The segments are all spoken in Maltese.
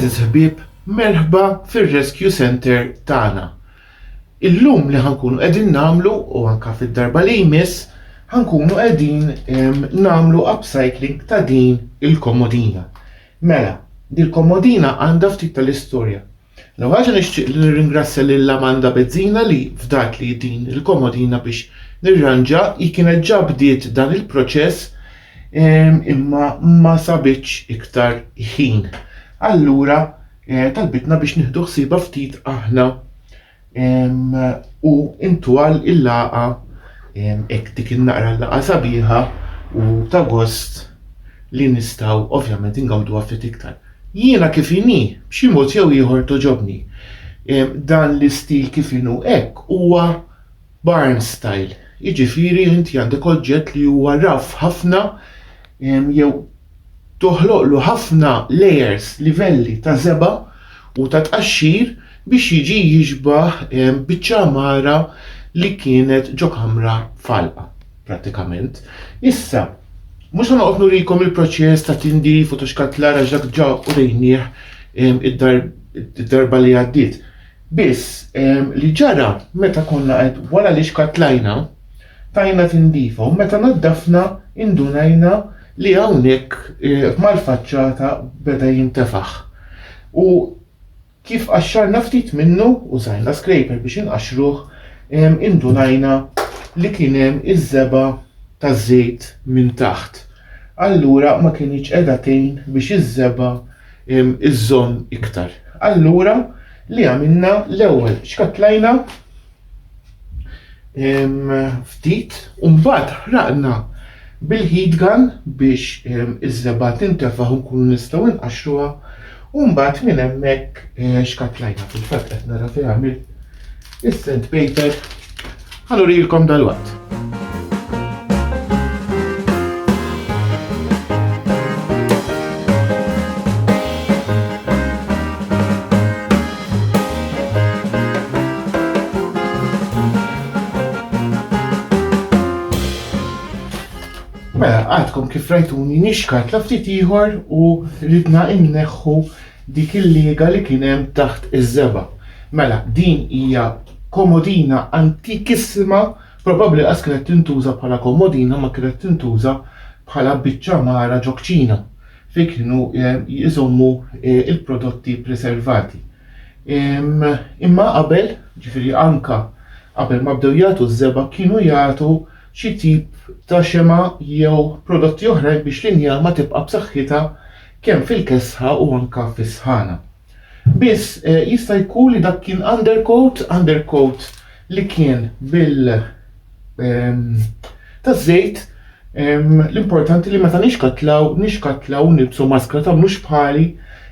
Eżis ħbieb, merħba fir-Rescue Center tagħna. Illum li ħankunu qegħdin nagħmlu u anke fid-darba li jmiss ħankunu qegħdin nagħmlu upcycling ta' din il-komodina. Mela, din il-komodina għandha ftit tal-istorja. L-ewwel ħaġa nixtieq li nirringrazzja lil Amanda Bezzina li fdat li din il-komodina biex nirranġa hi kienet ġa bdiet dan il-proċess imma ma sabitx iktar ħin. Allura talbitna biex nieħdu ħsiebha ftit aħna u intwal il-laqa hekk dik in-naqra l-laqa sabiħa u ta' gost li nistgħu ovvjament ingawduha ftit iktar. Jiena kif inhi b'xi mod jew ieħor toġobni. Dan l-istil kif inhu hekk huwa barn style. Jiġifieri inti għandek oġġett li huwa raff ħafna jew toħloqlu ħafna layers, livelli ta' żeba u ta' tqaxxir biex jiġi jiġbaħ biċ-ċamara li kienet ġo kamra falqa, prattikament. Issa, mhux ħanoqgħod nurikom il-proċess ta' tindif u taxkatlar għax dak ġa urejnieh id-darba li għaddiet. Biss li ġara meta konna qed wara li xkatlajna tajna tindifa u meta naddafna indunajna li hawnhekk mal-faċċata beda jintefaħ. U kif qaxxarna ftit minnu użajna scraper biex inqaxruh indunajna li kien hemm iż-żeba taż-żejt minn taħt. Allura ma kienx qiegħda tgħin biex iż-żeba iżżomm iktar. Allura li għamilna l-ewwel xkatlajna ftit u mbagħad ħraqna bil-heat gun biex iż-żeba tintefaħ u nkunu nistgħu nqaxruha u mbagħad minn hemmhekk xkatlajna fil-fatt qed nara fejn għamilt is-sandpaper ħanurilkom dalwaqt. Mela, għadkom kif rajtuni nixkatla ftit ieħor u ridna inneħħu dik il-lega li kien hemm taħt iż-żeba. Mela, din hija komodina antikissima, probabbli qas kienet tintuża bħala komodina ma kienet tintuża bħala biċ-ċamara ġo kċina fejn kienu jżommu il-prodotti preservati. Imma qabel, ġifieri anke qabel ma bdew jagħtu ż-żeba kienu jagħtu xi tip ta' xema jew prodotti oħrajn biex l-inja ma tibqa' b'saħħitha kemm fil-kesħa u anke fis-sħana. Biss jista' jkun li dak kien undercoat li kien bil taż-żejt l-importanti li meta nixkatlaw nibsu maskra ta' mhux bħali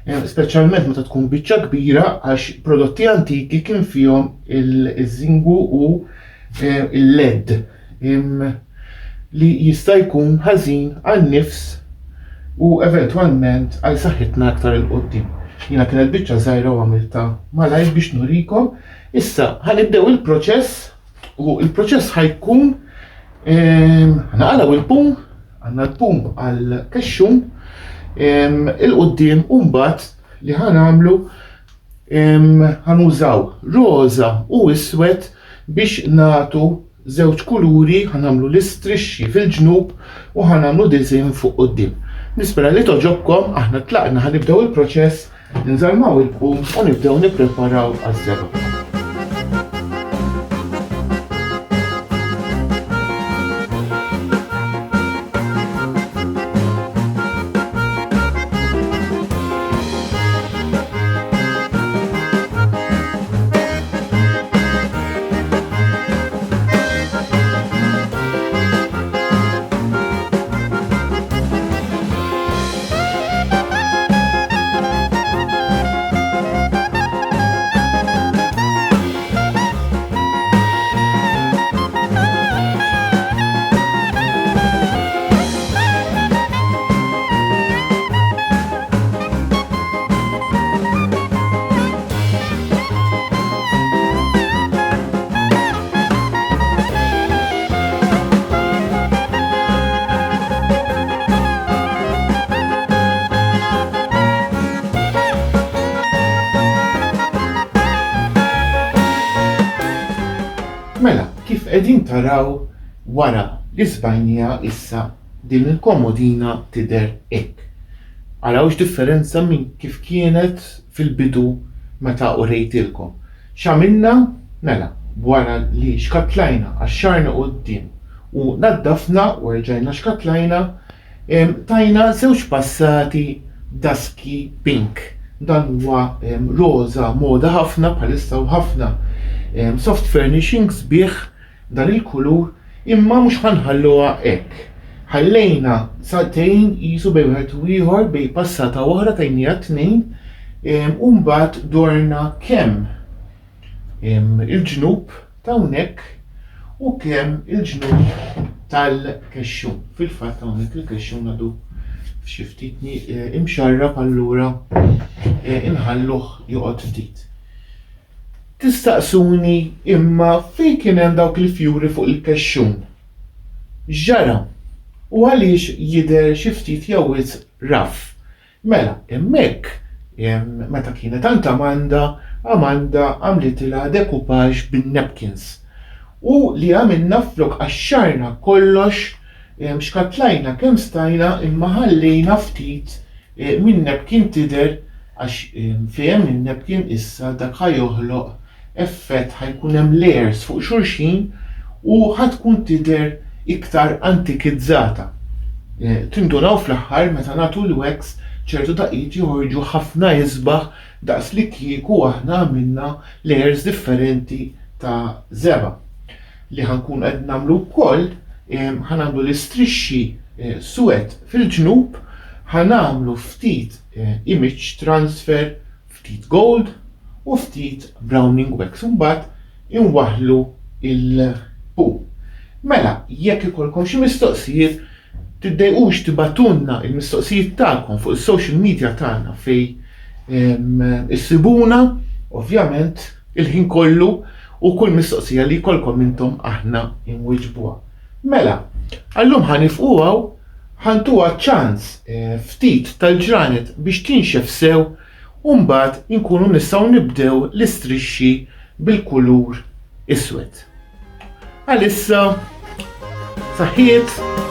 speċjalment meta tkun biċċa kbira għax prodotti antiki kien fihom iż-żingu u il-led li jista' jkun ħażin għan-nifs u eventwalment għal saħħitna aktar il-qoddim. Jiena kienet biċċa żgħira u għamilta malajr biex nurikom. Issa ħanibdew il-proċess u l-proċess ħajkun ħanaqalaw il-pum, għandna l-pum għall-kexxum il-qoddim u mbagħad li ħanamlu ħanużaw roża u iswed biex nagħtu żewġ kuluri ħanamlu l-istrixxi fil-ġnub u ħanamlu disinn fuq quddiem. Nispera li toġobkom, aħna tlaqna ħanibdew il-proċess, ninżalmaw il-pum u nibdew nippreparaw għaż-żeba. qegħdin taraw wara l-isbajnija issa din il-komodina tidher hekk. Araw x'differenza minn kif kienet fil-bidu meta urejtilkom. X'għamilna? Mela, wara li xkatlajna għax-xarna quddiem u naddafna u rġajna xkatlajna, tajna żewġ passati daski pink. Dan huwa roża moda ħafna bħalissa u ħafna soft furnishings bih dan il-kulur, imma mhux ħanħalluha hekk. Ħallejna satejn qisu bejn wieħed u ieħor bejn passata oħra tajnija tnejn, u mbagħad dorna kemm il-ġnub ta' hawnhekk u kemm il-ġnub tal-kexxun. Fil-fatt hawnhekk il-kexxun għadu f'xi ftit imxarrab allura inħalluh joqgħod ftit. Tistaqsuni imma fejn kien hemm dawk il-fjuri fuq il-kexxun? Ġara, u għaliex jidher xi ftit jew raff. Mela, hemmhekk meta kienet għand Amanda għamlitilha dekupaġġ bin-napkins. U li għamilna flok għaxxarna kollox xkatlajna kemm stajna imma ħallejna ftit minn napkin tidher għax fejn minn napkin issa dak ħajoħloq effett ħajkun hemm layers fuq xulxin u ħatkun tidher iktar antikizzata. Tindunaw fl-aħħar meta nagħtu l-wax ċertu daqiet joħorġu ħafna isbaħ daqs li kieku aħna għamilna layers differenti ta' żeba. Li ħankun qed nagħmlu wkoll ħanagħmlu l-istrixxi suwed fil-ġnub, ħanagħmlu ftit image transfer, ftit gold u ftit browning wax. Imbagħad inwaħħlu il-pu. Mela, jekk ikolkom xi mistoqsijiet, tiddejqux tibatunna il-mistoqsijiet tagħkom fuq is-social media tagħna fejn issibuna, ovvjament il-ħin kollu u kull mistoqsija li jkollkom intom aħna inwiġbuha. Mela, għallum ħanifquha ħantuha ċans ftit tal-ġranet biex tinxef sew u mbagħad inkunu nistgħu nibdew l-istrixxi bil-kulur iswed. Għalissa saħħiet